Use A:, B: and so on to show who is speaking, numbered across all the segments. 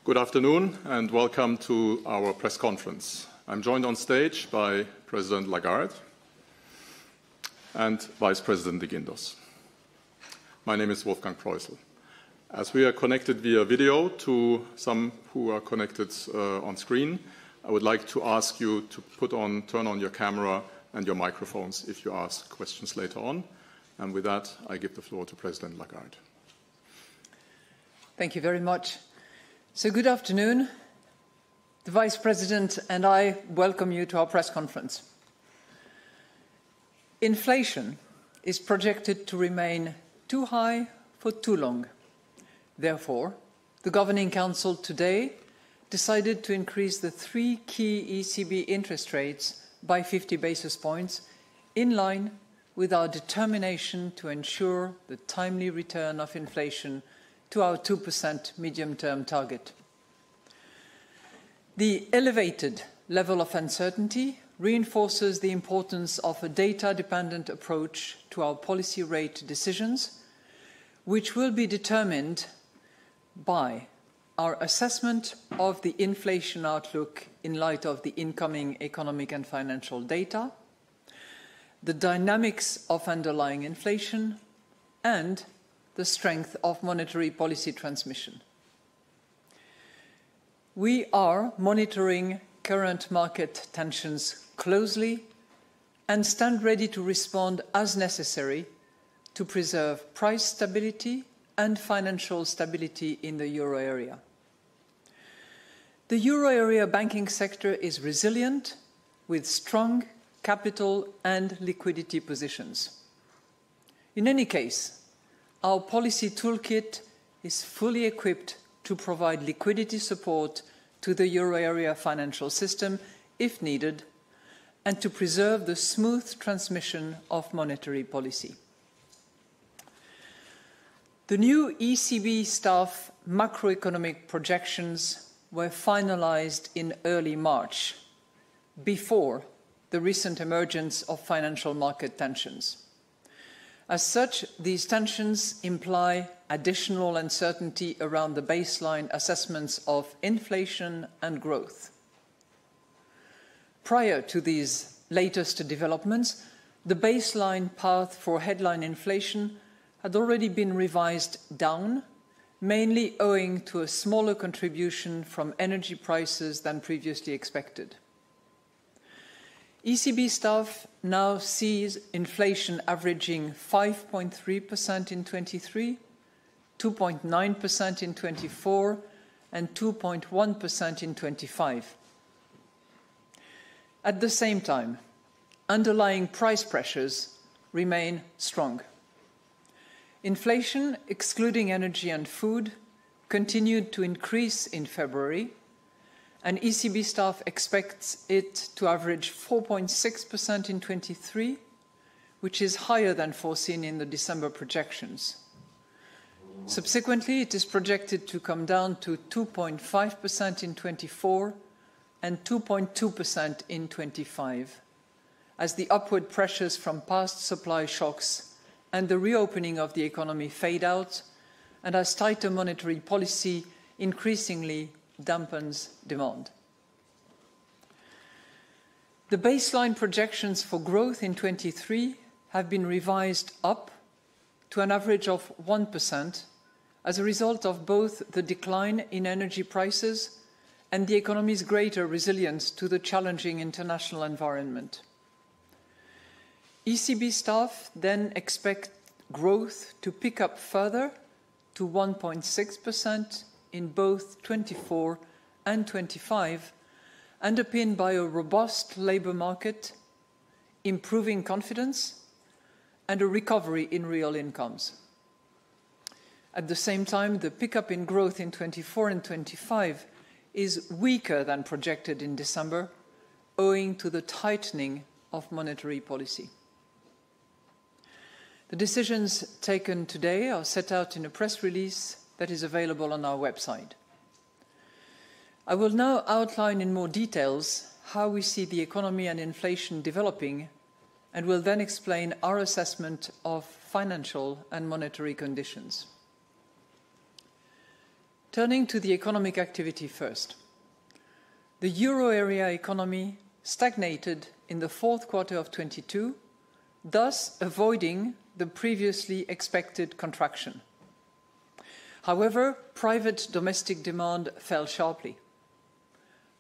A: Good afternoon and welcome to our press conference. I'm joined on stage by President Lagarde and Vice President de Guindos. My name is Wolfgang Preußel. As we are connected via video to some who are connected on screen, I would like to ask you to turn on your camera and your microphones if you ask questions later on. And with that, I give the floor to President Lagarde.
B: Thank you very much. So good afternoon. The Vice President and I welcome you to our press conference. Inflation is projected to remain too high for too long. Therefore, the Governing Council today decided to increase the three key ECB interest rates by 50 basis points, in line with our determination to ensure the timely return of inflation to our 2% medium-term target. The elevated level of uncertainty reinforces the importance of a data-dependent approach to our policy rate decisions, which will be determined by our assessment of the inflation outlook in light of the incoming economic and financial data, the dynamics of underlying inflation, and the strength of monetary policy transmission. We are monitoring current market tensions closely and stand ready to respond as necessary to preserve price stability and financial stability in the euro area. The euro area banking sector is resilient, with strong capital and liquidity positions. In any case, our policy toolkit is fully equipped to provide liquidity support to the euro area financial system if needed, and to preserve the smooth transmission of monetary policy. The new ECB staff macroeconomic projections were finalized in early March, before the recent emergence of financial market tensions. As such, these tensions imply additional uncertainty around the baseline assessments of inflation and growth. Prior to these latest developments, the baseline path for headline inflation had already been revised down, mainly owing to a smaller contribution from energy prices than previously expected. ECB staff now sees inflation averaging 5.3% in 23, 2.9% in 24, and 2.1% in 25. At the same time, underlying price pressures remain strong. Inflation, excluding energy and food, continued to increase in February, and ECB staff expects it to average 4.6% in 23, which is higher than foreseen in the December projections. Subsequently, it is projected to come down to 2.5% in 24 and 2.2% in 25, as the upward pressures from past supply shocks and the reopening of the economy fade out, and as tighter monetary policy increasingly dampens demand. The baseline projections for growth in 23 have been revised up to an average of 1% as a result of both the decline in energy prices and the economy's greater resilience to the challenging international environment. ECB staff then expect growth to pick up further to 1.6% in both 24 and 25, underpinned by a robust labour market, improving confidence, and a recovery in real incomes. At the same time, the pickup in growth in 24 and 25 is weaker than projected in December, owing to the tightening of monetary policy. The decisions taken today are set out in a press release that is available on our website. I will now outline in more details how we see the economy and inflation developing, and will then explain our assessment of financial and monetary conditions. Turning to the economic activity first. The euro area economy stagnated in the fourth quarter of 2022, thus avoiding the previously expected contraction. However, private domestic demand fell sharply.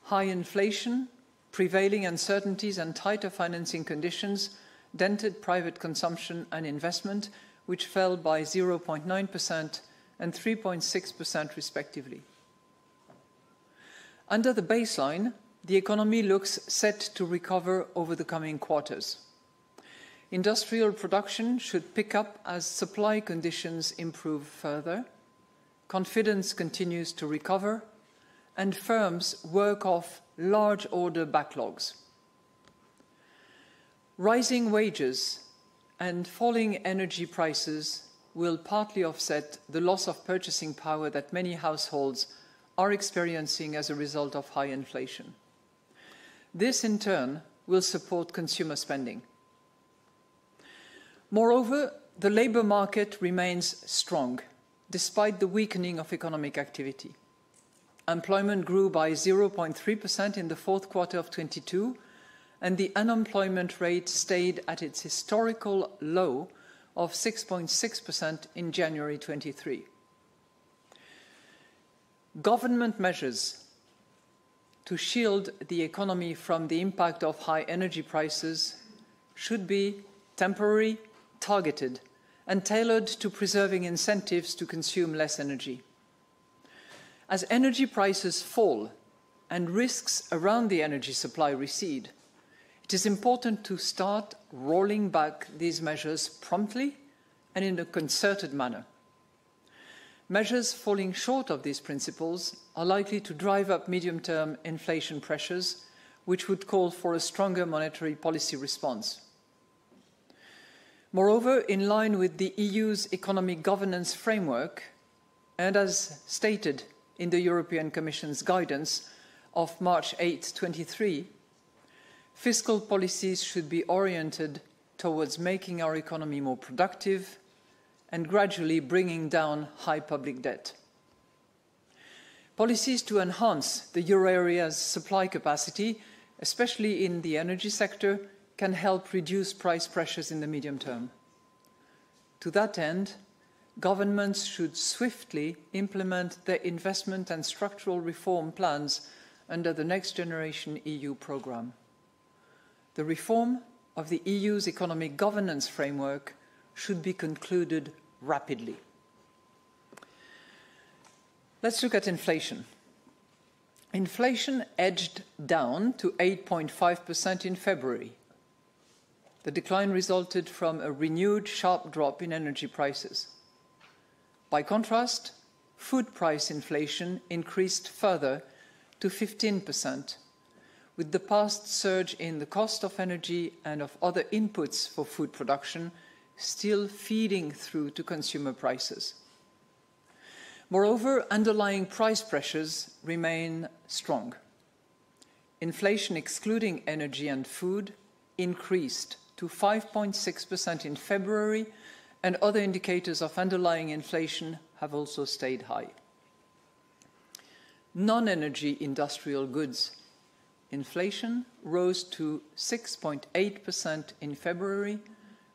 B: High inflation, prevailing uncertainties and tighter financing conditions dented private consumption and investment, which fell by 0.9% and 3.6% respectively. Under the baseline, the economy looks set to recover over the coming quarters. Industrial production should pick up as supply conditions improve further, confidence continues to recover, and firms work off large order backlogs. Rising wages and falling energy prices will partly offset the loss of purchasing power that many households are experiencing as a result of high inflation. This, in turn, will support consumer spending. Moreover, the labour market remains strong, despite the weakening of economic activity. Employment grew by 0.3% in the fourth quarter of 2022, and the unemployment rate stayed at its historical low of 6.6% in January 23. Government measures to shield the economy from the impact of high energy prices should be temporary, targeted, and tailored to preserving incentives to consume less energy. As energy prices fall and risks around the energy supply recede, it is important to start rolling back these measures promptly and in a concerted manner. Measures falling short of these principles are likely to drive up medium-term inflation pressures, which would call for a stronger monetary policy response. Moreover, in line with the EU's economic governance framework, and as stated in the European Commission's guidance of March 8, 2023, fiscal policies should be oriented towards making our economy more productive and gradually bringing down high public debt. Policies to enhance the euro area's supply capacity, especially in the energy sector, can help reduce price pressures in the medium term. To that end, governments should swiftly implement their investment and structural reform plans under the Next Generation EU programme. The reform of the EU's economic governance framework should be concluded rapidly. Let's look at inflation. Inflation edged down to 8.5% in February. The decline resulted from a renewed sharp drop in energy prices. By contrast, food price inflation increased further to 15%, with the past surge in the cost of energy and of other inputs for food production still feeding through to consumer prices. Moreover, underlying price pressures remain strong. Inflation excluding energy and food increased to 5.6% in February, and other indicators of underlying inflation have also stayed high. Non-energy industrial goods inflation rose to 6.8% in February,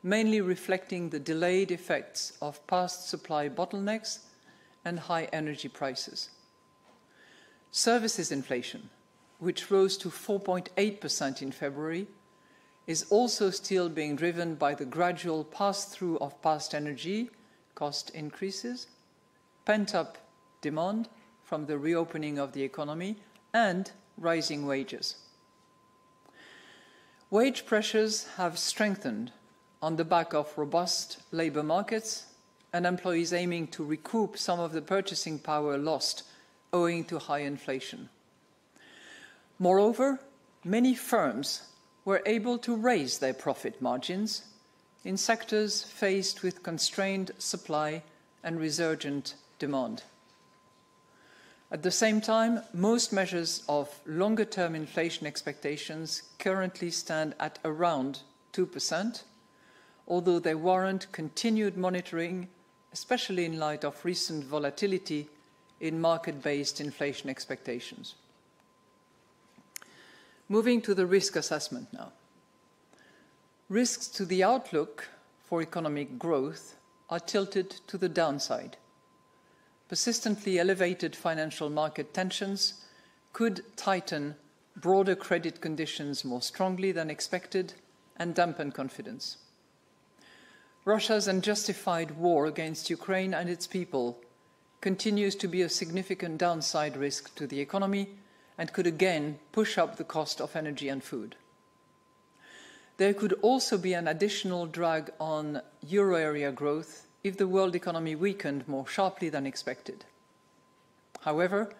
B: mainly reflecting the delayed effects of past supply bottlenecks and high energy prices. Services inflation, which rose to 4.8% in February, is also still being driven by the gradual pass-through of past energy cost increases, pent-up demand from the reopening of the economy, and rising wages. Wage pressures have strengthened on the back of robust labour markets and employees aiming to recoup some of the purchasing power lost owing to high inflation. Moreover, many firms were able to raise their profit margins in sectors faced with constrained supply and resurgent demand. At the same time, most measures of longer-term inflation expectations currently stand at around 2%, although they warrant continued monitoring, especially in light of recent volatility in market-based inflation expectations. Moving to the risk assessment now. Risks to the outlook for economic growth are tilted to the downside. Persistently elevated financial market tensions could tighten broader credit conditions more strongly than expected and dampen confidence. Russia's unjustified war against Ukraine and its people continues to be a significant downside risk to the economy and could again push up the cost of energy and food. There could also be an additional drag on euro area growth if the world economy weakened more sharply than expected. However,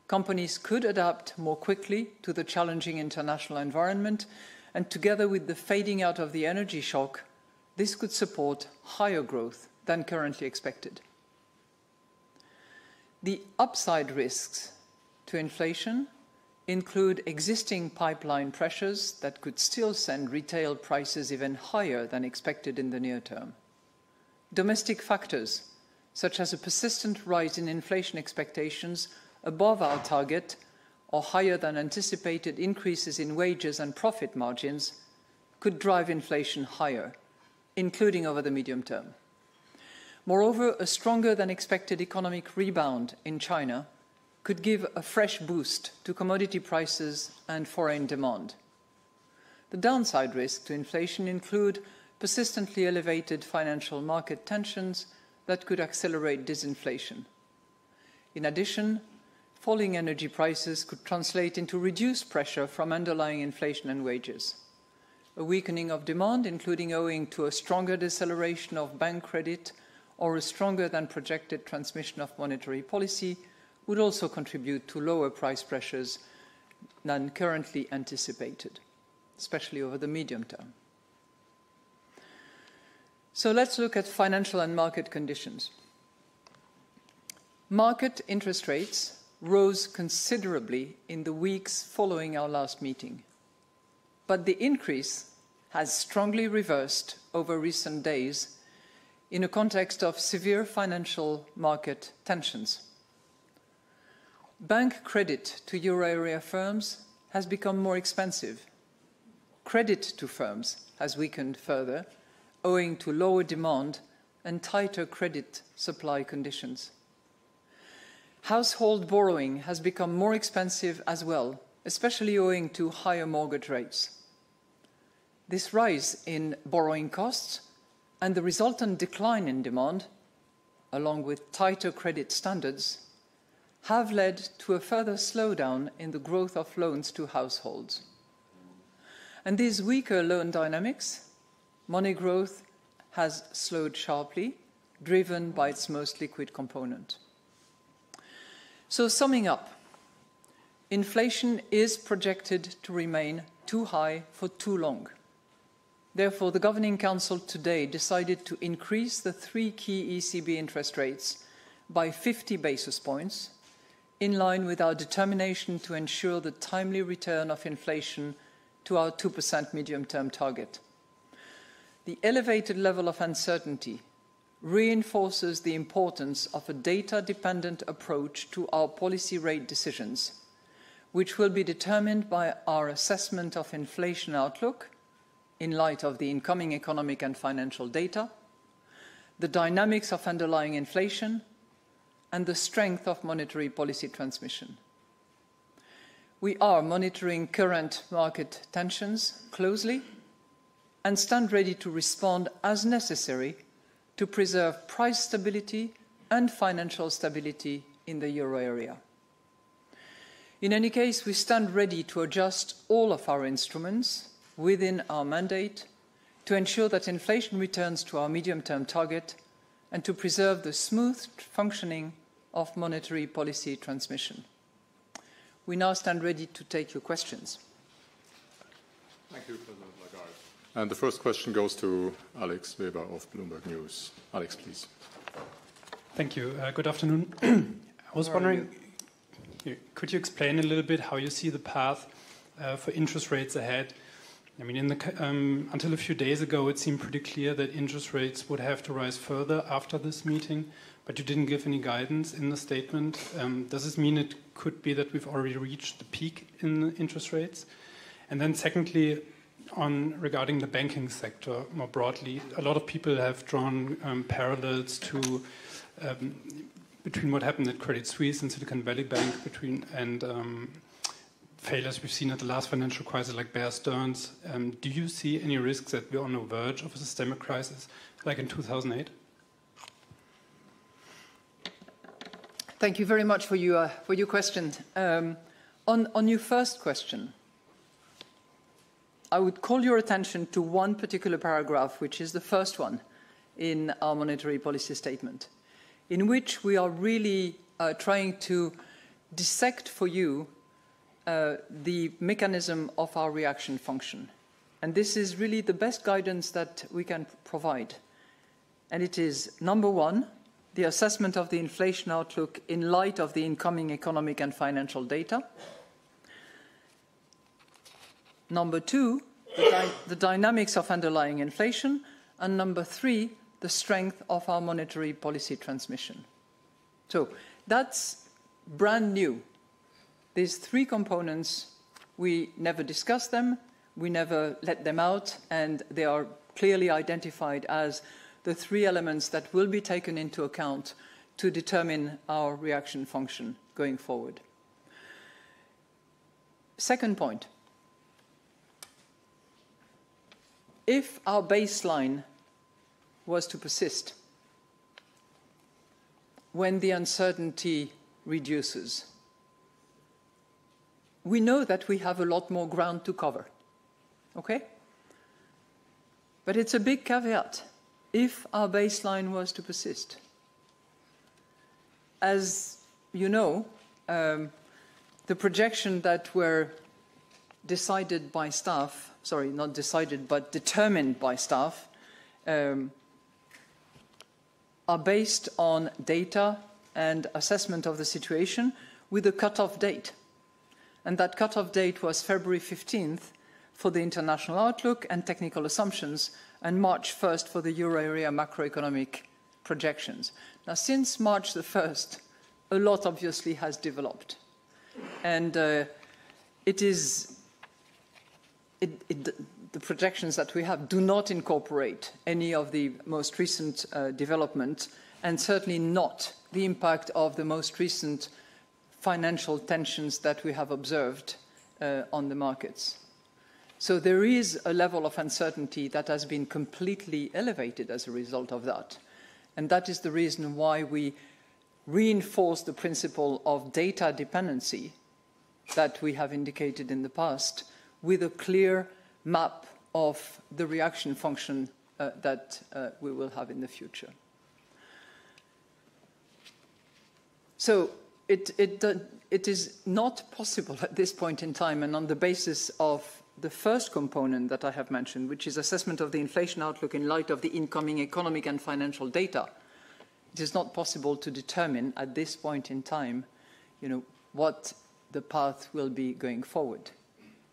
B: companies could adapt more quickly to the challenging international environment, and together with the fading out of the energy shock, this could support higher growth than currently expected. The upside risks to inflation include existing pipeline pressures that could still send retail prices even higher than expected in the near term. Domestic factors, such as a persistent rise in inflation expectations above our target or higher than anticipated increases in wages and profit margins, could drive inflation higher, including over the medium term. Moreover, a stronger than expected economic rebound in China could give a fresh boost to commodity prices and foreign demand. The downside risks to inflation include persistently elevated financial market tensions that could accelerate disinflation. In addition, falling energy prices could translate into reduced pressure from underlying inflation and wages. A weakening of demand, including owing to a stronger deceleration of bank credit or a stronger than projected transmission of monetary policy, would also contribute to lower price pressures than currently anticipated, especially over the medium term. So let's look at financial and market conditions. Market interest rates rose considerably in the weeks following our last meeting, but the increase has strongly reversed over recent days in a context of severe financial market tensions. Bank credit to euro area firms has become more expensive. Credit to firms has weakened further, owing to lower demand and tighter credit supply conditions. Household borrowing has become more expensive as well, especially owing to higher mortgage rates. This rise in borrowing costs and the resultant decline in demand, along with tighter credit standards, have led to a further slowdown in the growth of loans to households. And these weaker loan dynamics, money growth has slowed sharply, driven by its most liquid component. So summing up, inflation is projected to remain too high for too long. Therefore, the Governing Council today decided to increase the three key ECB interest rates by 50 basis points, in line with our determination to ensure the timely return of inflation to our 2% medium-term target. The elevated level of uncertainty reinforces the importance of a data-dependent approach to our policy rate decisions, which will be determined by our assessment of inflation outlook in light of the incoming economic and financial data, the dynamics of underlying inflation, and the strength of monetary policy transmission. We are monitoring current market tensions closely and stand ready to respond as necessary to preserve price stability and financial stability in the euro area. In any case, we stand ready to adjust all of our instruments within our mandate to ensure that inflation returns to our medium-term target and to preserve the smooth functioning of monetary policy transmission. We now stand ready to take your questions.
A: Thank you, President Lagarde. And the first question goes to Alex Weber of Bloomberg News. Alex, please.
C: Thank you. Good afternoon. I was wondering, could you explain a little bit how you see the path for interest rates ahead? I mean, until a few days ago, it seemed pretty clear that interest rates would have to rise further after this meeting, but you didn't give any guidance in the statement. Does this mean it could be that we've already reached the peak in interest rates? And then secondly, regarding the banking sector more broadly, a lot of people have drawn parallels to between what happened at Credit Suisse and Silicon Valley Bank and failures we've seen at the last financial crisis like Bear Stearns. Do you see any risks that we're on the verge of a systemic crisis like in 2008?
B: Thank you very much for your question. On your first question, I would call your attention to one particular paragraph, which is the first one in our monetary policy statement, in which we are really trying to dissect for you the mechanism of our reaction function. And this is really the best guidance that we can provide. And it is, number one, the assessment of the inflation outlook in light of the incoming economic and financial data. Number two, the dynamics of underlying inflation. And number three, the strength of our monetary policy transmission. So that's brand new. These three components, we never discuss them, we never let them out, and they are clearly identified as the three elements that will be taken into account to determine our reaction function going forward. Second point. If our baseline was to persist, when the uncertainty reduces, we know that we have a lot more ground to cover, okay? But it's a big caveat. If our baseline was to persist, as you know, the projection that were decided by staff, sorry, not decided, but determined by staff, are based on data and assessment of the situation with a cut-off date. And that cut-off date was February 15th for the international outlook and technical assumptions, and March 1st for the euro area macroeconomic projections. Now, since March the 1st, a lot obviously has developed. And the projections that we have do not incorporate any of the most recent development, and certainly not the impact of the most recent financial tensions that we have observed on the markets. So there is a level of uncertainty that has been completely elevated as a result of that. And that is the reason why we reinforce the principle of data dependency that we have indicated in the past with a clear map of the reaction function that we will have in the future. So it is not possible at this point in time, and on the basis of the first component that I have mentioned, which is assessment of the inflation outlook in light of the incoming economic and financial data, it is not possible to determine at this point in time, what the path will be going forward.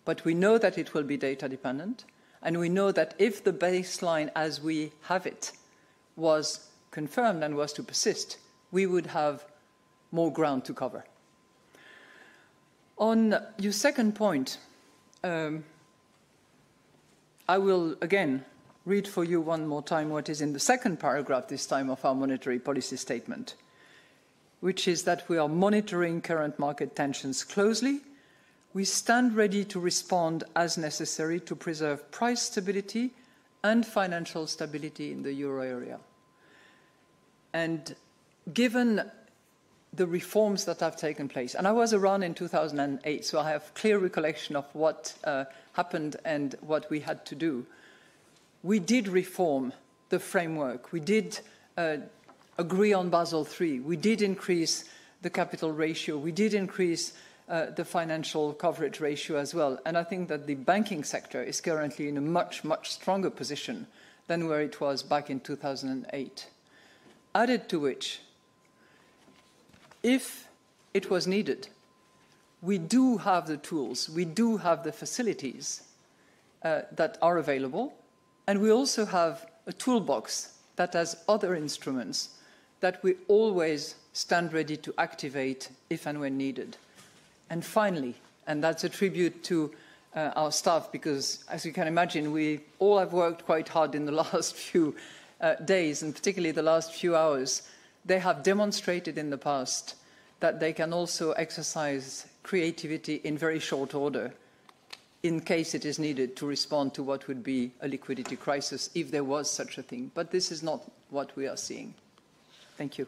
B: But we know that it will be data dependent, and we know that if the baseline as we have it was confirmed and was to persist, we would have more ground to cover. On your second point, I will again read for you one more time what is in the second paragraph this time of our monetary policy statement, which is that we are monitoring current market tensions closely. We stand ready to respond as necessary to preserve price stability and financial stability in the euro area. And given the reforms that have taken place, and I was around in 2008, so I have clear recollection of what happened and what we had to do. We did reform the framework. We did agree on Basel III. We did increase the capital ratio. We did increase the financial coverage ratio as well. And I think that the banking sector is currently in a much, much stronger position than where it was back in 2008. Added to which, if it was needed, we do have the tools, we do have the facilities that are available. And we also have a toolbox that has other instruments that we always stand ready to activate if and when needed. And finally, and that's a tribute to our staff, because as you can imagine, we all have worked quite hard in the last few days, and particularly the last few hours. They have demonstrated in the past that they can also exercise creativity in very short order in case it is needed to respond to what would be a liquidity crisis, if there was such a thing. But this is not what we are seeing. Thank you.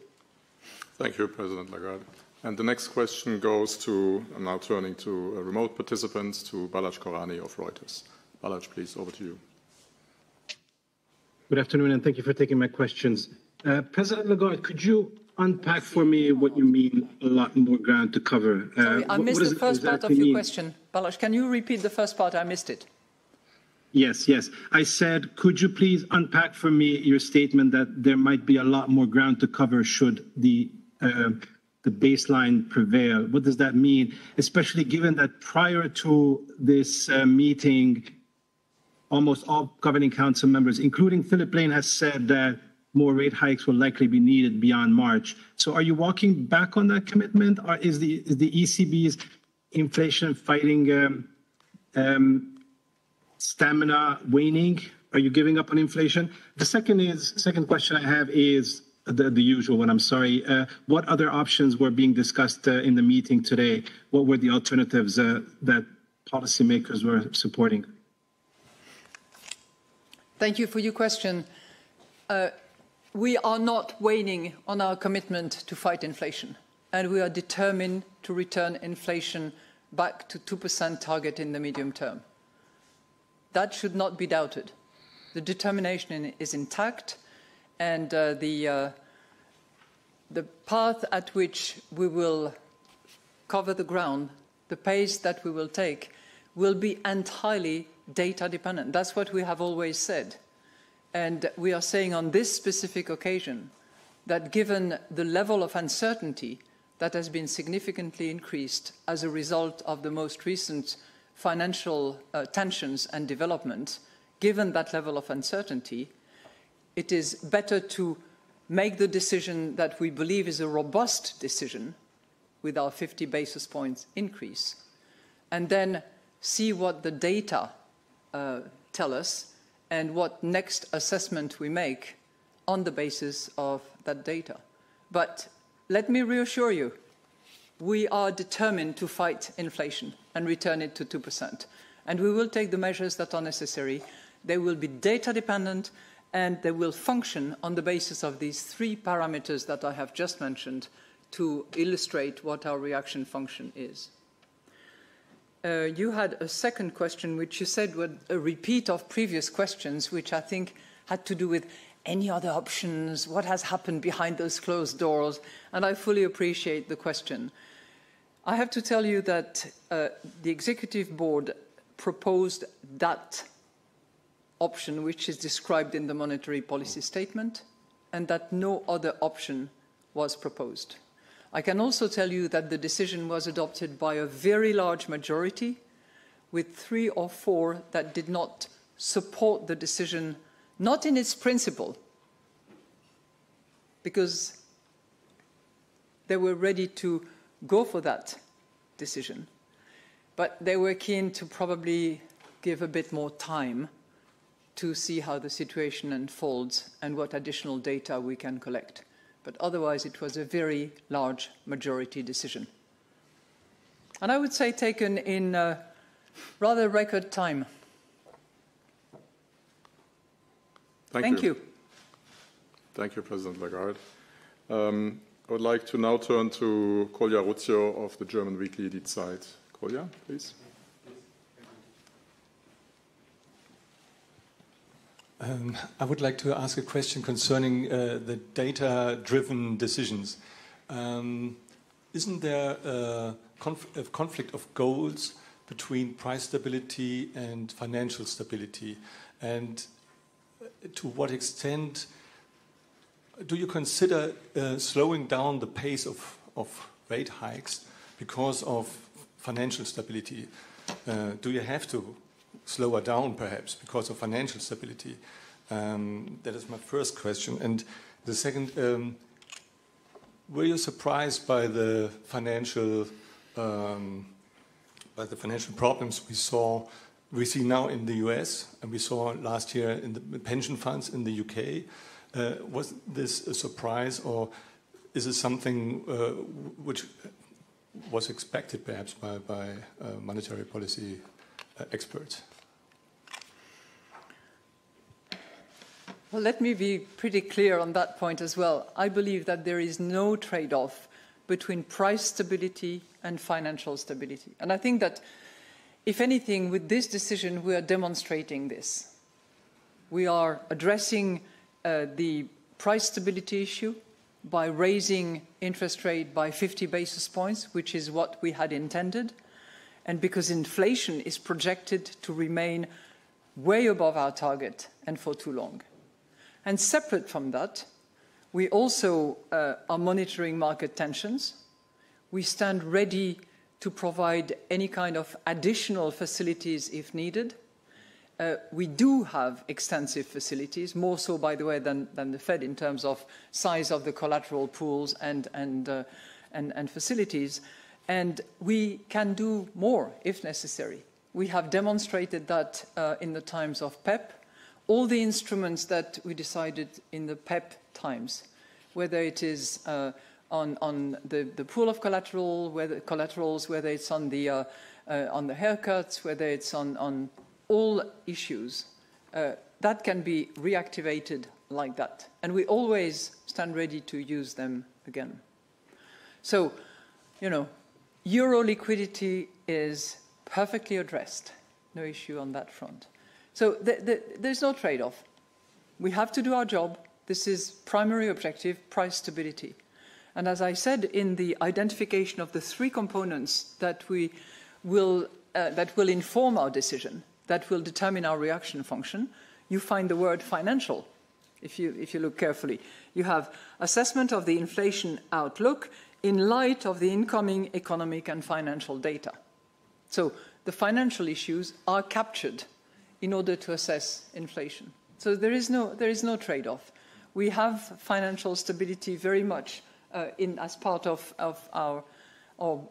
A: Thank you, President Lagarde. And the next question goes to, I'm now turning to remote participants, to Balazs Korani of Reuters. Balazs, please, over to you.
D: Good afternoon, and thank you for taking my questions. President Lagarde, could you unpack for me what you mean a lot more ground to cover?
B: Sorry, I missed the first part of your question. Balazs, can you repeat the first part? I missed it.
D: Yes. I said, could you please unpack for me your statement that there might be a lot more ground to cover should the baseline prevail? What does that mean? Especially given that prior to this meeting, almost all governing council members, including Philip Lane, has said that more rate hikes will likely be needed beyond March. So are you walking back on that commitment, or is the ECB's inflation fighting stamina waning? Are you giving up on inflation? The second question I have is the usual one, I'm sorry. What other options were being discussed in the meeting today? What were the alternatives that policymakers were supporting?
B: Thank you for your question. We are not waning on our commitment to fight inflation, and we are determined to return inflation back to 2% target in the medium term. That should not be doubted. The determination is intact, and the path at which we will cover the ground, the pace that we will take, will be entirely data dependent. That's what we have always said. And we are saying on this specific occasion that given the level of uncertainty that has been significantly increased as a result of the most recent financial tensions and development, given that level of uncertainty, it is better to make the decision that we believe is a robust decision with our 50 basis points increase, and then see what the data tell us and what next assessment we make on the basis of that data. But let me reassure you, we are determined to fight inflation and return it to 2%. And we will take the measures that are necessary. They will be data dependent, and they will function on the basis of these three parameters that I have just mentioned to illustrate what our reaction function is. You had a second question, which you said was a repeat of previous questions, which I think had to do with any other options, what has happened behind those closed doors, and I fully appreciate the question. I have to tell you that the Executive Board proposed that option which is described in the monetary policy statement, and that no other option was proposed. I can also tell you that the decision was adopted by a very large majority, with 3 or 4 that did not support the decision, not in its principle, because they were ready to go for that decision, but they were keen to probably give a bit more time to see how the situation unfolds and what additional data we can collect. But otherwise, it was a very large majority decision. And I would say taken in rather record time. Thank you.
A: Thank you, President Lagarde. I would like to now turn to Kolja Ruzio of the German weekly Die Zeit. Kolja, please.
E: I would like to ask a question concerning the data-driven decisions. Isn't there a conflict of goals between price stability and financial stability? And to what extent do you consider slowing down the pace of rate hikes because of financial stability? Do you have to? slower down, perhaps, because of financial stability? That is my first question. And the second, were you surprised by the financial problems we see now in the US, and we saw last year in the pension funds in the UK? Was this a surprise, or is it something which was expected perhaps by monetary policy experts?
B: Well, let me be pretty clear on that point as well. I believe that there is no trade-off between price stability and financial stability. And I think that, if anything, with this decision, we are demonstrating this. We are addressing the price stability issue by raising interest rate by 50 basis points, which is what we had intended, and because inflation is projected to remain way above our target and for too long. And separate from that, we also are monitoring market tensions. We stand ready to provide any kind of additional facilities if needed. We do have extensive facilities, more so, by the way, than the Fed in terms of size of the collateral pools and facilities. And we can do more if necessary. We have demonstrated that in the times of PEP. All the instruments that we decided in the PEP times, whether it is on the pool of collaterals, whether it's on the haircuts, whether it's on all issues, that can be reactivated like that. And we always stand ready to use them again. So, euro liquidity is perfectly addressed. No issue on that front. So there's no trade-off. We have to do our job. This is primary objective, price stability. And as I said, in the identification of the three components that will inform our decision, that will determine our reaction function, you find the word financial, if you look carefully. You have assessment of the inflation outlook in light of the incoming economic and financial data. So the financial issues are captured in order to assess inflation. So there is no trade-off. We have financial stability very much as part of our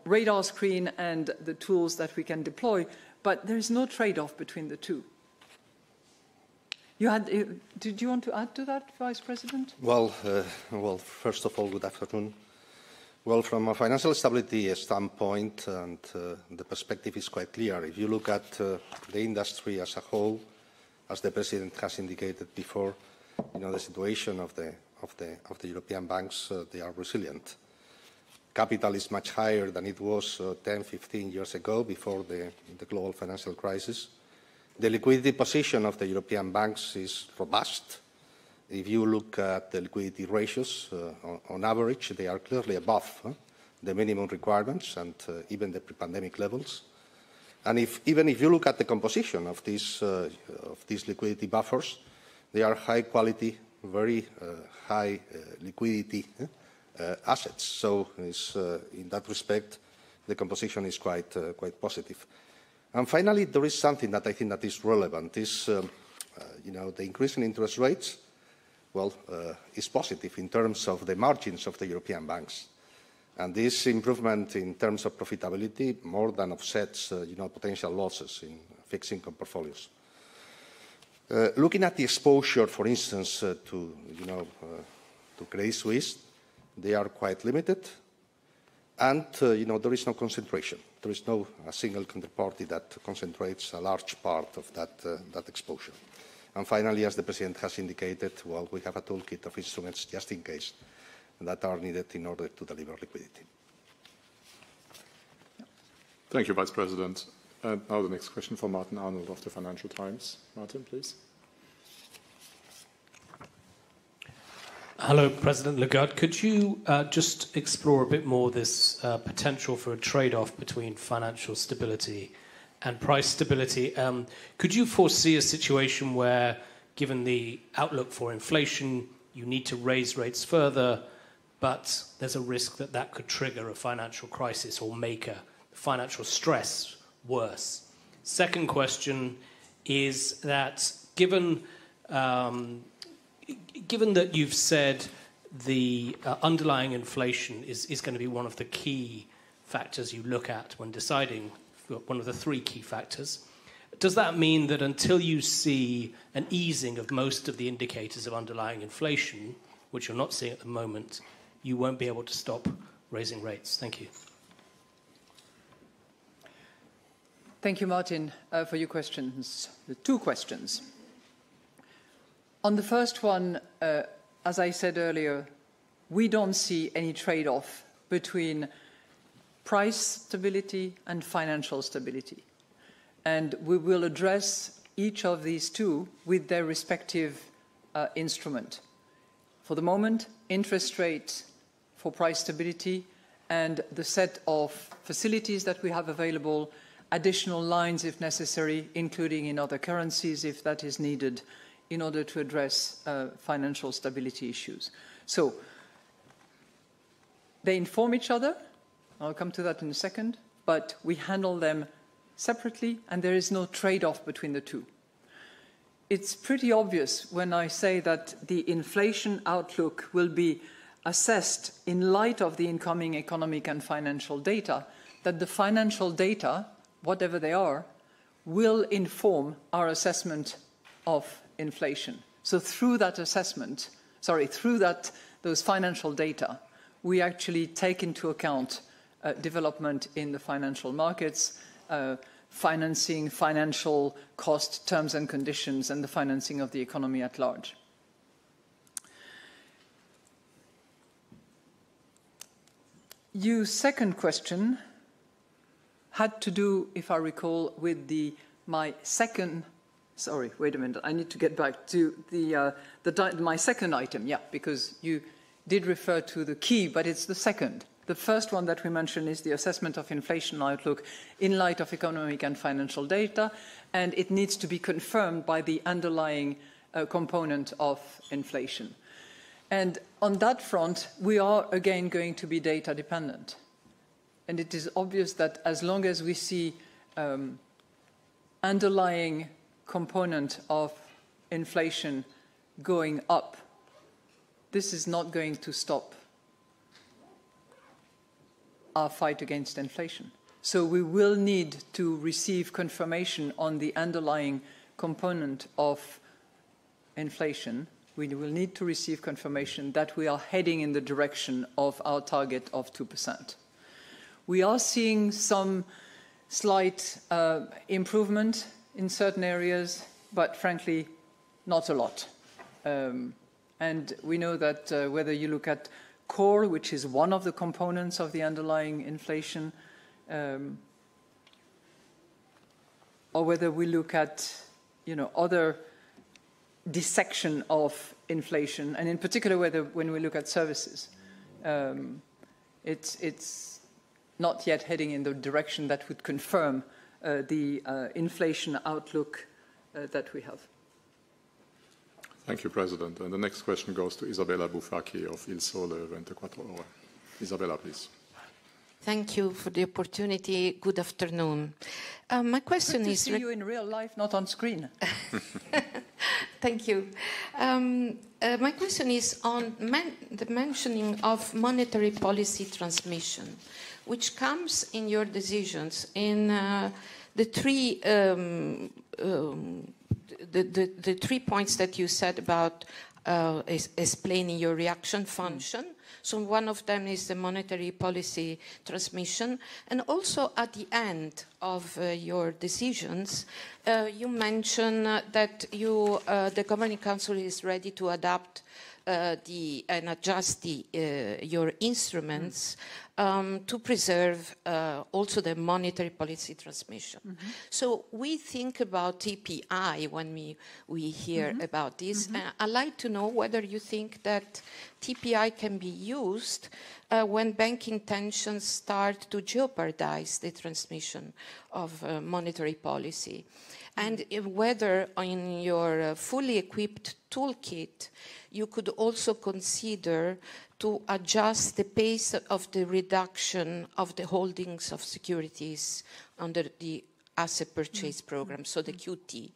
B: radar screen and the tools that we can deploy, but there is no trade-off between the two. Did you want to add to that, Vice President?
F: Well, first of all, good afternoon. Well, from a financial stability standpoint, and the perspective is quite clear. If you look at the industry as a whole, as the President has indicated before, the situation of the European banks, they are resilient. Capital is much higher than it was 10, 15 years ago, before the global financial crisis. The liquidity position of the European banks is robust. If you look at the liquidity ratios, on average, they are clearly above the minimum requirements and even the pre-pandemic levels. And even if you look at the composition of these liquidity buffers, they are high quality, very high liquidity assets. So in that respect, the composition is quite positive. And finally, there is something that I think that is relevant, is the increase in interest rates. Well, is positive in terms of the margins of the European banks. And this improvement in terms of profitability more than offsets, potential losses in fixed income portfolios. Looking at the exposure, for instance, to Credit Suisse, they are quite limited. And, there is no concentration. There is no a single counterparty that concentrates a large part of that exposure. And finally, as the President has indicated, well, we have a toolkit of instruments just in case that are needed in order to deliver liquidity.
A: Thank you, Vice President. And now the next question for Martin Arnold of the Financial Times. Martin, please.
G: Hello, President Lagarde. Could you just explore a bit more this potential for a trade-off between financial stability and price stability? Could you foresee a situation where, given the outlook for inflation, you need to raise rates further, but there's a risk that that could trigger a financial crisis or make a financial stress worse? Second question is that given that you've said the underlying inflation is going to be one of the key factors you look at when deciding, one of the three key factors, does that mean that until you see an easing of most of the indicators of underlying inflation, which you're not seeing at the moment, you won't be able to stop raising rates? Thank you.
B: Thank you, Martin, for your questions, the two questions. On the first one, as I said earlier, we don't see any trade-off between price stability and financial stability. And we will address each of these two with their respective instrument. For the moment, interest rate for price stability and the set of facilities that we have available, additional lines if necessary, including in other currencies if that is needed, in order to address financial stability issues. So they inform each other. I'll come to that in a second. But we handle them separately, and there is no trade-off between the two. It's pretty obvious when I say that the inflation outlook will be assessed in light of the incoming economic and financial data, that the financial data, whatever they are, will inform our assessment of inflation. So through that assessment, those financial data, we actually take into account development in the financial markets, financing, financial cost, terms and conditions, and the financing of the economy at large. Your second question had to do, if I recall, with my second. Sorry, wait a minute. I need to get back to my second item. Yeah, because you did refer to the key, but it's the second. The first one that we mentioned is the assessment of inflation outlook in light of economic and financial data, and it needs to be confirmed by the underlying component of inflation. And on that front, we are again going to be data dependent. And it is obvious that as long as we see underlying component of inflation going up, this is not going to stop our fight against inflation. So we will need to receive confirmation on the underlying component of inflation. We will need to receive confirmation that we are heading in the direction of our target of 2%. We are seeing some slight improvement in certain areas, but frankly, not a lot. And we know that whether you look at core, which is one of the components of the underlying inflation, or whether we look at, other dissection of inflation, and in particular when we look at services, it's not yet heading in the direction that would confirm the inflation outlook that we have.
A: Thank you, President. And the next question goes to Isabella Bufacchi of Il Sole 24 Ore. Isabella, please.
H: Thank you for the opportunity. Good afternoon. My question is...
B: Good to see you in real life, not on screen.
H: Thank you. My question is on the mentioning of monetary policy transmission, which comes in your decisions in the three points that you said about explaining your reaction function. So one of them is the monetary policy transmission. And also at the end of your decisions, you mention that the Governing Council is ready to adapt and adjust your instruments to preserve also the monetary policy transmission. Mm-hmm. So we think about TPI when we hear mm-hmm. about this. Mm-hmm. I'd like to know whether you think that TPI can be used when banking tensions start to jeopardize the transmission of monetary policy. And whether in your fully equipped toolkit you could also consider to adjust the pace of the reduction of the holdings of securities under the asset purchase program, so the QT.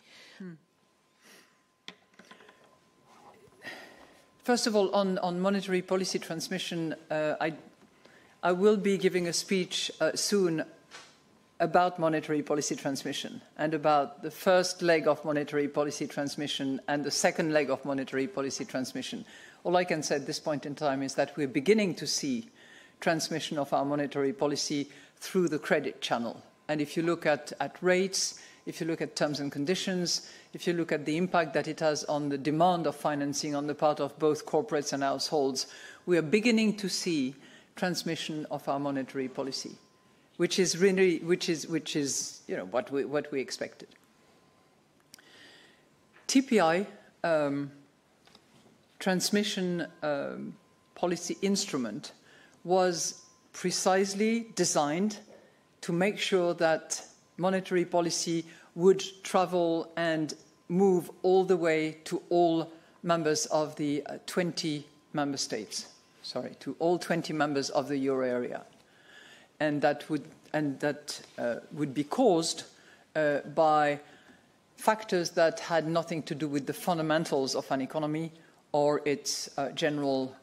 B: First of all, on monetary policy transmission, I will be giving a speech soon about monetary policy transmission and about the first leg of monetary policy transmission and the second leg of monetary policy transmission. All I can say at this point in time is that we're beginning to see transmission of our monetary policy through the credit channel. And if you look at rates, if you look at terms and conditions, if you look at the impact that it has on the demand of financing on the part of both corporates and households, we are beginning to see transmission of our monetary policy, which is really what we expected. TPI transmission policy instrument was precisely designed to make sure that monetary policy would travel and move all the way to all members of the 20 member states, to all 20 members of the euro area. And that would be caused by factors that had nothing to do with the fundamentals of an economy or its general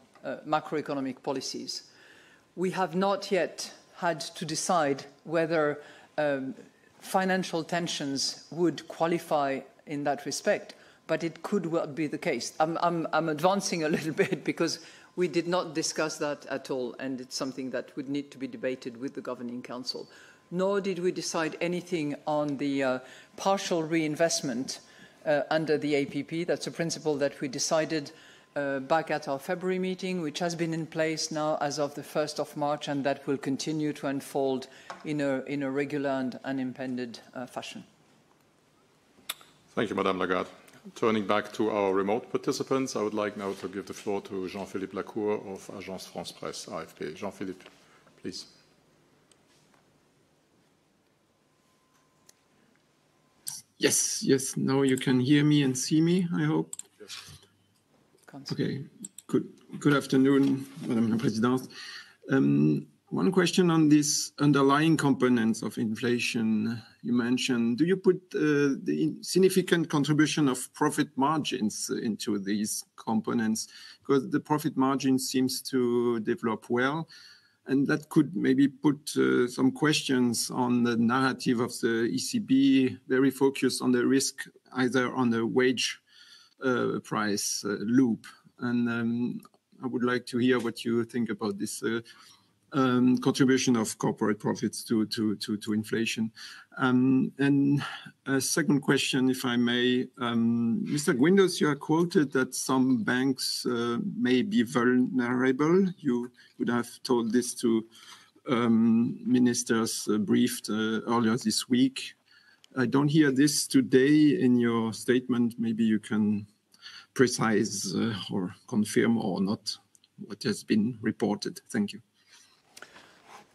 B: macroeconomic policies. We have not yet had to decide whether financial tensions would qualify in that respect, but it could well be the case. I'm advancing a little bit because we did not discuss that at all, and it's something that would need to be debated with the Governing Council. Nor did we decide anything on the partial reinvestment under the APP. That's a principle that we decided back at our February meeting, which has been in place now as of the 1st of March, and that will continue to unfold in a regular and unimpeded fashion.
A: Thank you, Madame Lagarde. Turning back to our remote participants, I would like now to give the floor to Jean-Philippe Lacour of Agence France-Presse, AFP. Jean-Philippe, please.
I: Yes, now you can hear me and see me, I hope.
A: Yes.
I: Okay, good afternoon, Madame la Présidente. One question on these underlying components of inflation you mentioned. Do you put the significant contribution of profit margins into these components? Because the profit margin seems to develop well, and that could maybe put some questions on the narrative of the ECB, very focused on the risk, either on the wage price loop. And I would like to hear what you think about this contribution of corporate profits to inflation. And a second question, if I may, Mr. Guindos, you are quoted that some banks may be vulnerable. You would have told this to ministers briefed earlier this week. I don't hear this today in your statement. Maybe you can precise or confirm or not what has been reported. Thank you.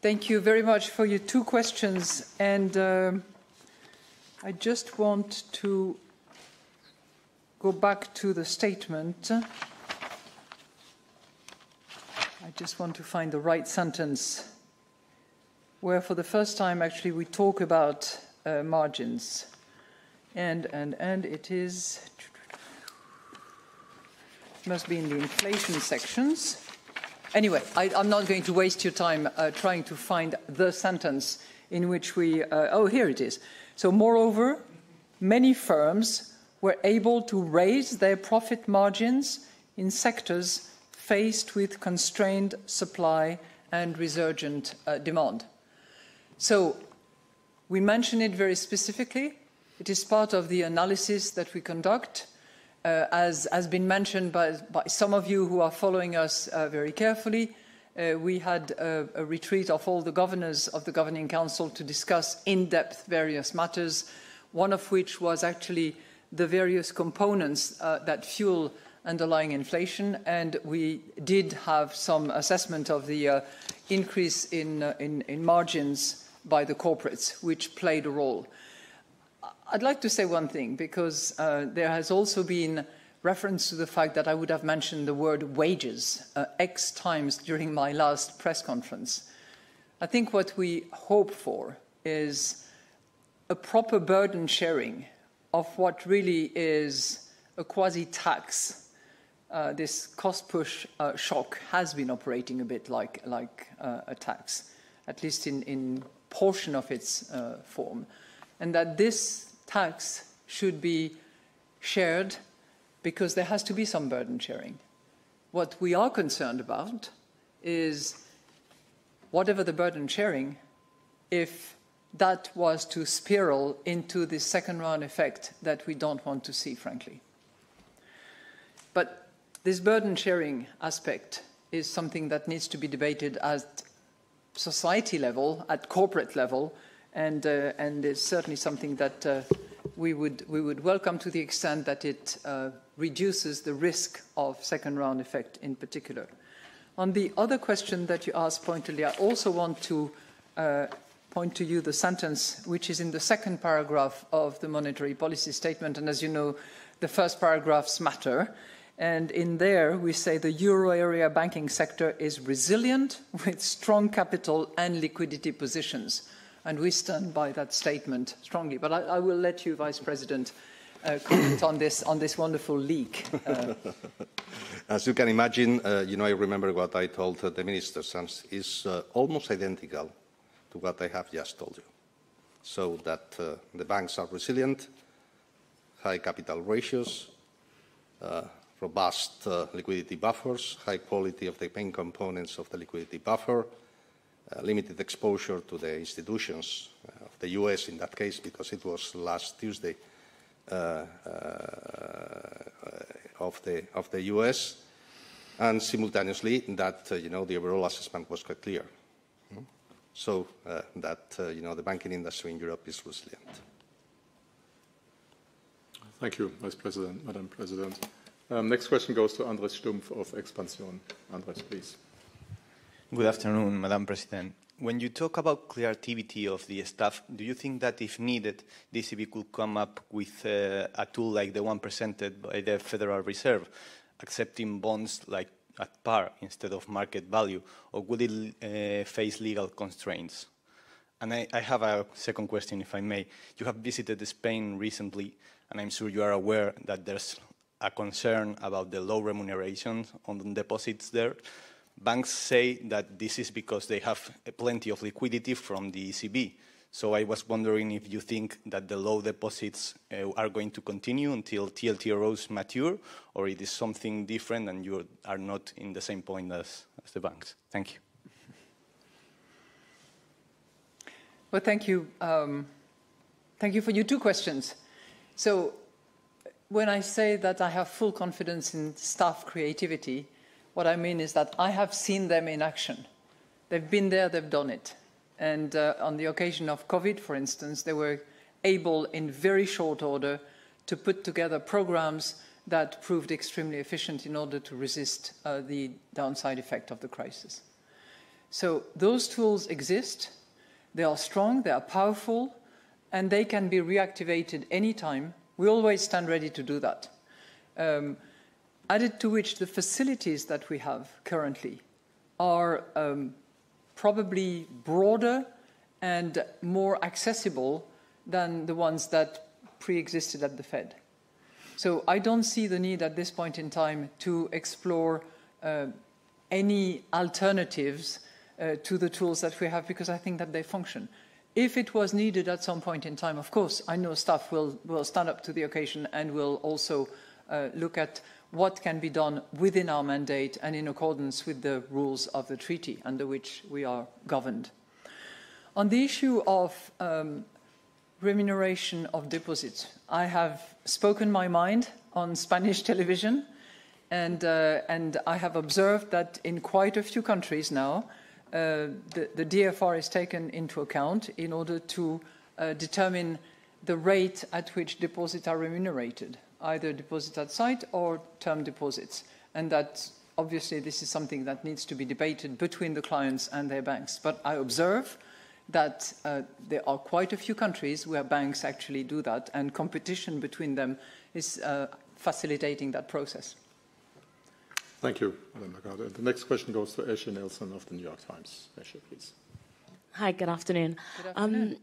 B: Thank you very much for your two questions. And I just want to go back to the statement. I just want to find the right sentence where for the first time actually we talk about margins. And it is, must be in the inflation sections. Anyway, I'm not going to waste your time trying to find the sentence in which we, oh, here it is. So moreover, many firms were able to raise their profit margins in sectors faced with constrained supply and resurgent demand. So we mention it very specifically. It is part of the analysis that we conduct. As has been mentioned by some of you who are following us very carefully, we had a retreat of all the governors of the Governing Council to discuss in depth various matters, one of which was actually the various components that fuel underlying inflation, and we did have some assessment of the increase in margins by the corporates, which played a role. I'd like to say one thing, because there has also been reference to the fact that I would have mentioned the word wages X times during my last press conference. I think what we hope for is a proper burden sharing of what really is a quasi-tax. This cost-push shock has been operating a bit like a tax, at least in portion of its form, and that this tax should be shared because there has to be some burden sharing. What we are concerned about is whatever the burden sharing, if that was to spiral into the second round effect that we don't want to see, frankly. But this burden sharing aspect is something that needs to be debated at society level, at corporate level, and is certainly something that we would welcome to the extent that it reduces the risk of second round effect in particular. On the other question that you asked pointedly, I also want to point to you the sentence which is in the second paragraph of the monetary policy statement, and as you know, the first paragraphs matter. And in there, we say the euro area banking sector is resilient with strong capital and liquidity positions. And we stand by that statement strongly. But I will let you, Vice President, comment on this wonderful leak.
F: As you can imagine, I remember what I told the ministers, and it's almost identical to what I have just told you. So that the banks are resilient, high capital ratios, robust liquidity buffers, high quality of the main components of the liquidity buffer, limited exposure to the institutions of the US in that case, because it was last Tuesday of the US, and simultaneously that the overall assessment was quite clear. So that the banking industry in Europe is resilient.
A: Thank you, Vice President, Madam President. Next question goes to Andres Stumpf of Expansion. Andres, please.
J: Good afternoon, Madam President. When you talk about clear activity of the staff, do you think that if needed, the ECB could come up with a tool like the one presented by the Federal Reserve, accepting bonds like at par instead of market value, or would it face legal constraints? And I have a second question, if I may. You have visited Spain recently, and I'm sure you are aware that there's a concern about the low remuneration on deposits there. Banks say that this is because they have plenty of liquidity from the ECB. So I was wondering if you think that the low deposits are going to continue until TLTROs mature, or it is something different and you are not in the same point as the banks. Thank you.
B: Well, thank you. Thank you for your two questions. So when I say that I have full confidence in staff creativity, what I mean is that I have seen them in action. They've been there, they've done it. And on the occasion of COVID, for instance, they were able in very short order to put together programs that proved extremely efficient in order to resist the downside effect of the crisis. So those tools exist. They are strong, they are powerful, and they can be reactivated anytime. We always stand ready to do that. Added to which the facilities that we have currently are probably broader and more accessible than the ones that pre-existed at the Fed. So I don't see the need at this point in time to explore any alternatives to the tools that we have, because I think that they function. If it was needed at some point in time, of course, I know staff will stand up to the occasion and will also look at what can be done within our mandate and in accordance with the rules of the treaty under which we are governed. On the issue of remuneration of deposits, I have spoken my mind on Spanish television, and I have observed that in quite a few countries now, the DFR is taken into account in order to determine the rate at which deposits are remunerated, either deposit at sight or term deposits. And that, obviously, this is something that needs to be debated between the clients and their banks. But I observe that there are quite a few countries where banks actually do that, and competition between them is facilitating that process.
A: Thank you, Madam Lagarde. The next question goes to Eshe Nelson of the New York Times. Eshe, please.
K: Hi, good afternoon.
B: Good afternoon.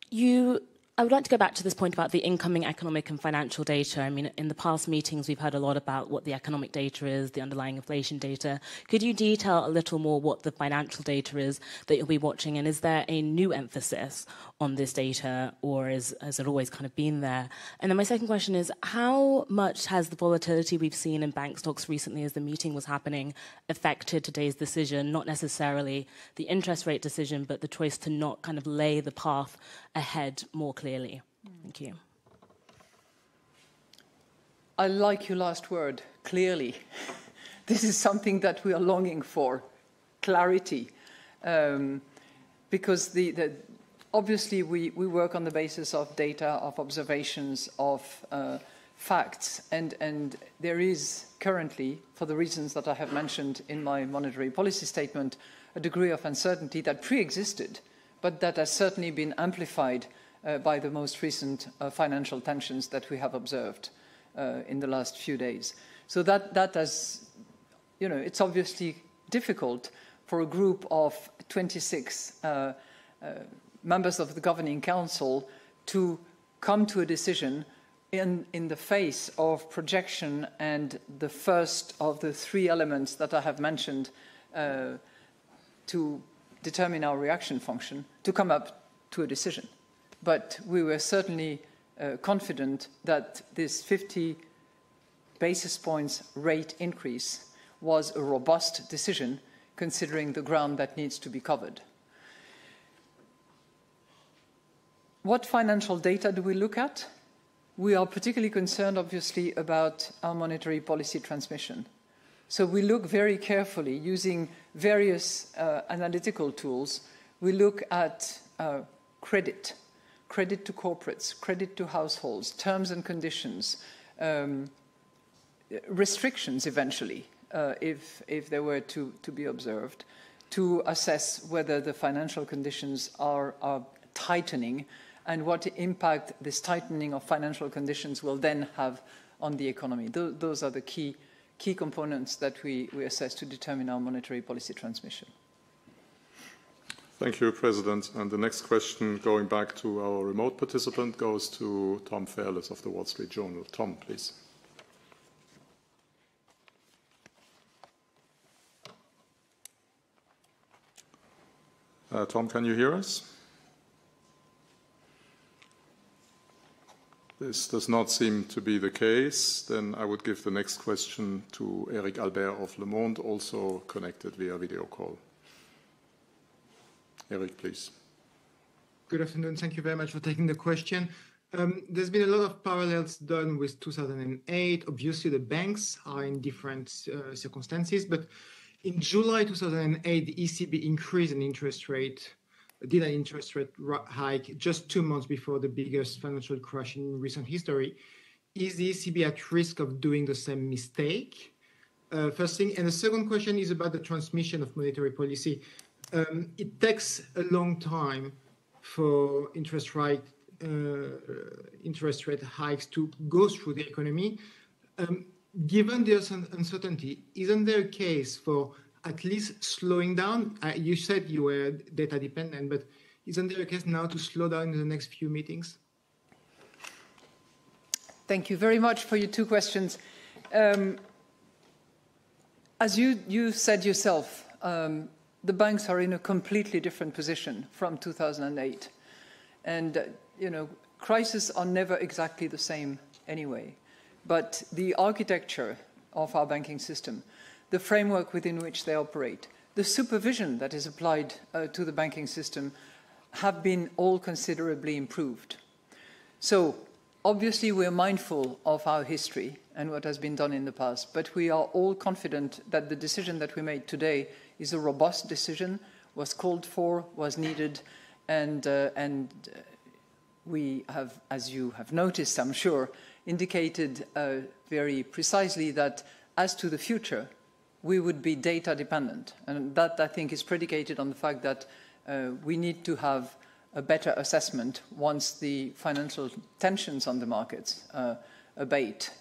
K: You I would like to go back to this point about the incoming economic and financial data. I mean, in the past meetings, we've heard a lot about what the economic data is, the underlying inflation data. Could you detail a little more what the financial data is that you'll be watching? And is there a new emphasis on this data, or has it always kind of been there? And then my second question is, how much has the volatility we've seen in bank stocks recently as the meeting was happening affected today's decision, not necessarily the interest rate decision, but the choice to not kind of lay the path ahead more clearly? Thank you.
B: I like your last word, clearly. This is something that we are longing for, clarity. Because obviously we work on the basis of data, of observations, of facts, and there is currently, for the reasons that I have mentioned in my monetary policy statement, a degree of uncertainty that pre-existed, but that has certainly been amplified by the most recent financial tensions that we have observed in the last few days. So that has, you know, it's obviously difficult for a group of 26 members of the Governing Council to come to a decision in the face of projection and the first of the three elements that I have mentioned to determine our reaction function, to come up to a decision. But we were certainly confident that this 50 basis points rate increase was a robust decision, considering the ground that needs to be covered. What financial data do we look at? We are particularly concerned, obviously, about our monetary policy transmission. So we look very carefully, using various analytical tools. We look at credit to corporates, credit to households, terms and conditions, restrictions eventually, if they were to be observed, to assess whether the financial conditions are tightening and what impact this tightening of financial conditions will then have on the economy. Those are the key components that we assess to determine our monetary policy transmission.
A: Thank you, President. And the next question, going back to our remote participant, goes to Tom Fairless of the Wall Street Journal. Tom, please. Tom, can you hear us? This does not seem to be the case. Then I would give the next question to Eric Albert of Le Monde, also connected via video call. Eric, please.
L: Good afternoon. Thank you very much for taking the question. There's been a lot of parallels done with 2008. Obviously, the banks are in different circumstances, but in July 2008, the ECB increased an interest rate, did an interest rate hike just 2 months before the biggest financial crash in recent history. Is the ECB at risk of doing the same mistake? First thing. And the second question is about the transmission of monetary policy. It takes a long time for interest rate hikes to go through the economy. Given the uncertainty, isn't there a case for at least slowing down? You said you were data dependent, but isn't there a case now to slow down in the next few meetings?
B: Thank you very much for your two questions. As you said yourself, the banks are in a completely different position from 2008. And, you know, crises are never exactly the same anyway. But the architecture of our banking system, the framework within which they operate, the supervision that is applied to the banking system have been all considerably improved. So, obviously, we're mindful of our history and what has been done in the past, but we are all confident that the decision that we made today is a robust decision, was called for, was needed, and we have, as you have noticed, I'm sure, indicated very precisely that as to the future, we would be data dependent. And that, I think, is predicated on the fact that we need to have a better assessment once the financial tensions on the markets abate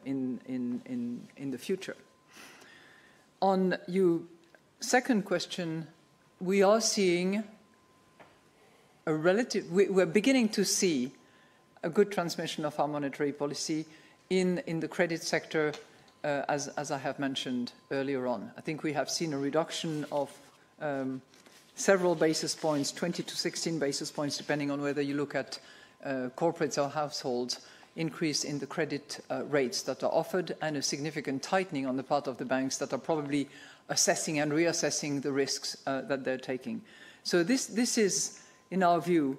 B: in the future. On your second question, we are seeing we're beginning to see a good transmission of our monetary policy in the credit sector, as I have mentioned earlier on. I think we have seen a reduction of several basis points, 20 to 16 basis points, depending on whether you look at corporates or households, increase in the credit rates that are offered, and a significant tightening on the part of the banks that are probably assessing and reassessing the risks that they're taking. So this is, in our view,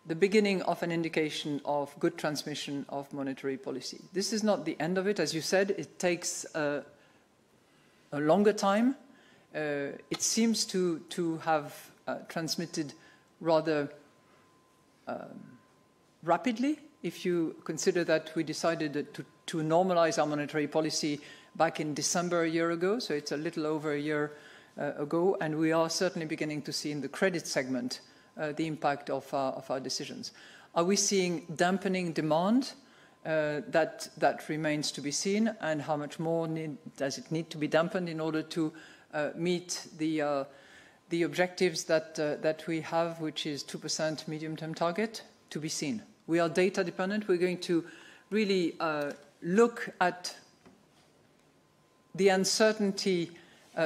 B: the beginning of an indication of good transmission of monetary policy. This is not the end of it. As you said, it takes a longer time. It seems to have transmitted rather rapidly, if you consider that we decided to normalize our monetary policy back in December a year ago, so it's a little over a year ago, and we are certainly beginning to see in the credit segment the impact of our decisions. Are we seeing dampening demand? That remains to be seen, and how much more does it need to be dampened in order to meet the objectives that we have, which is 2% medium-term target, to be seen. We are data dependent. We're going to really look at the uncertainty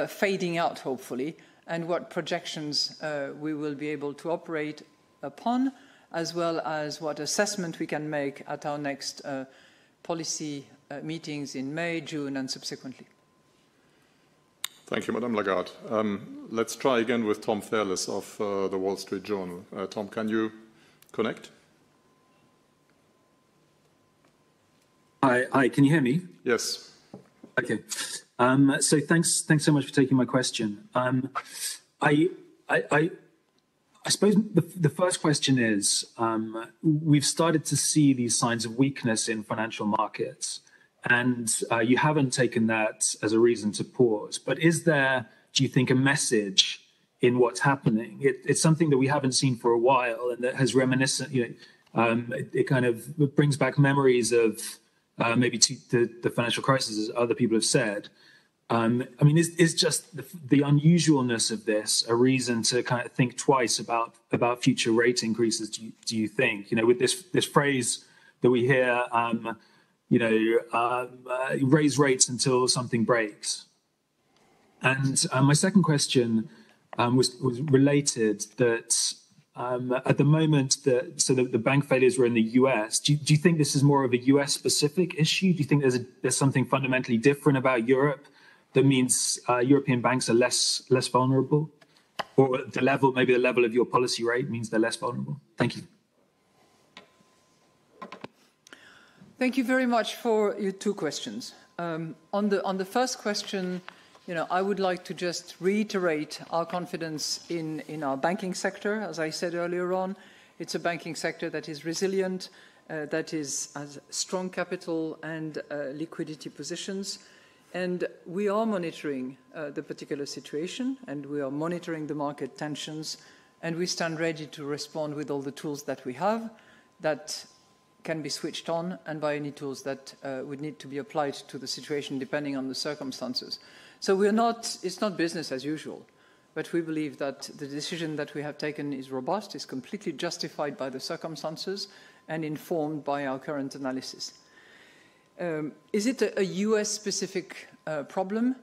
B: fading out, hopefully, and what projections we will be able to operate upon, as well as what assessment we can make at our next policy meetings in May, June, and subsequently.
A: Thank you, Madame Lagarde. Let's try again with Tom Fairless of the Wall Street Journal. Tom, can you connect?
M: Hi, can you hear me?
A: Yes.
M: Okay. So thanks so much for taking my question. I suppose the first question is, we've started to see these signs of weakness in financial markets, and you haven't taken that as a reason to pause. But is there, do you think, a message in what's happening? It's something that we haven't seen for a while, and that has reminiscent, it kind of brings back memories of maybe to the financial crisis, as other people have said. I mean, is just the unusualness of this a reason to kind of think twice about future rate increases? Do you think, with this phrase that we hear, raise rates until something breaks? And my second question was related, that at the moment, the bank failures were in the US. Do you think this is more of a US specific issue? Do you think there's something fundamentally different about Europe that means European banks are less vulnerable, or maybe the level of your policy rate means they're less vulnerable? Thank you.
B: Thank you very much for your two questions. On the first question, I would like to just reiterate our confidence in our banking sector. As I said earlier on, it's a banking sector that is resilient, that has strong capital and liquidity positions. And we are monitoring the particular situation, and we are monitoring the market tensions, and we stand ready to respond with all the tools that we have that can be switched on, and by any tools that would need to be applied to the situation depending on the circumstances. So it's not business as usual, but we believe that the decision that we have taken is robust, is completely justified by the circumstances, and informed by our current analysis. Is it a US-specific problem?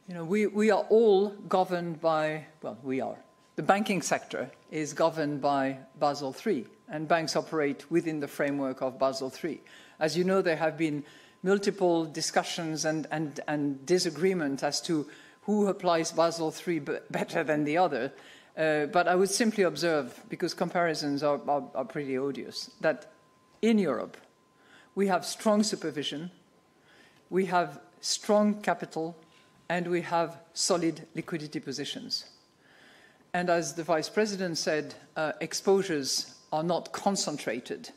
B: We are all governed by, the banking sector is governed by Basel III, and banks operate within the framework of Basel III. As you know, there have been multiple discussions and disagreement as to who applies Basel III better than the other. But I would simply observe, because comparisons are pretty odious, that in Europe, we have strong supervision, we have strong capital, and we have solid liquidity positions. And as the Vice President said, exposures are not concentrated.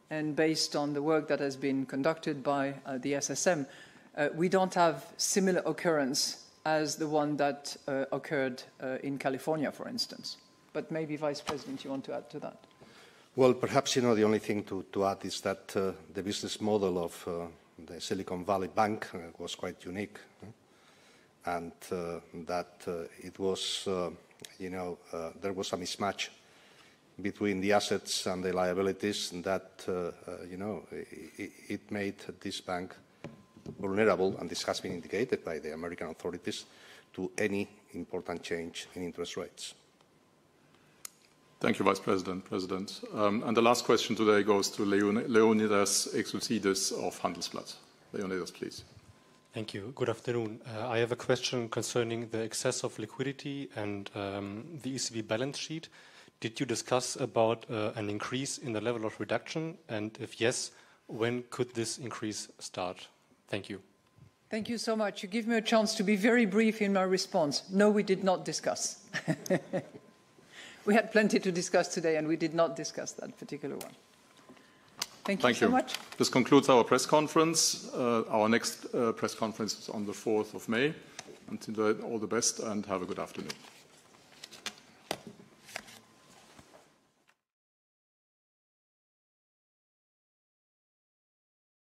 B: And based on the work that has been conducted by the SSM, we don't have similar occurrence as the one that occurred in California, for instance. But maybe, Vice President, you want to add to that?
F: Well, perhaps, the only thing to add is that the business model of the Silicon Valley Bank was quite unique, and that it was, there was a mismatch between the assets and the liabilities that, it made this bank vulnerable, and this has been indicated by the American authorities, to any important change in interest rates.
A: Thank you, Vice President. And the last question today goes to Leonidas Exousidis of Handelsblatt. Leonidas, please.
N: Thank you. Good afternoon. I have a question concerning the excess of liquidity and the ECB balance sheet. Did you discuss about an increase in the level of reduction? And if yes, when could this increase start? Thank you.
B: Thank you so much. You give me a chance to be very brief in my response. No, we did not discuss. We had plenty to discuss today, and we did not discuss that particular one. Thank you so much.
A: This concludes our press conference. Our next press conference is on the 4th of May. Until then, all the best and have a good afternoon.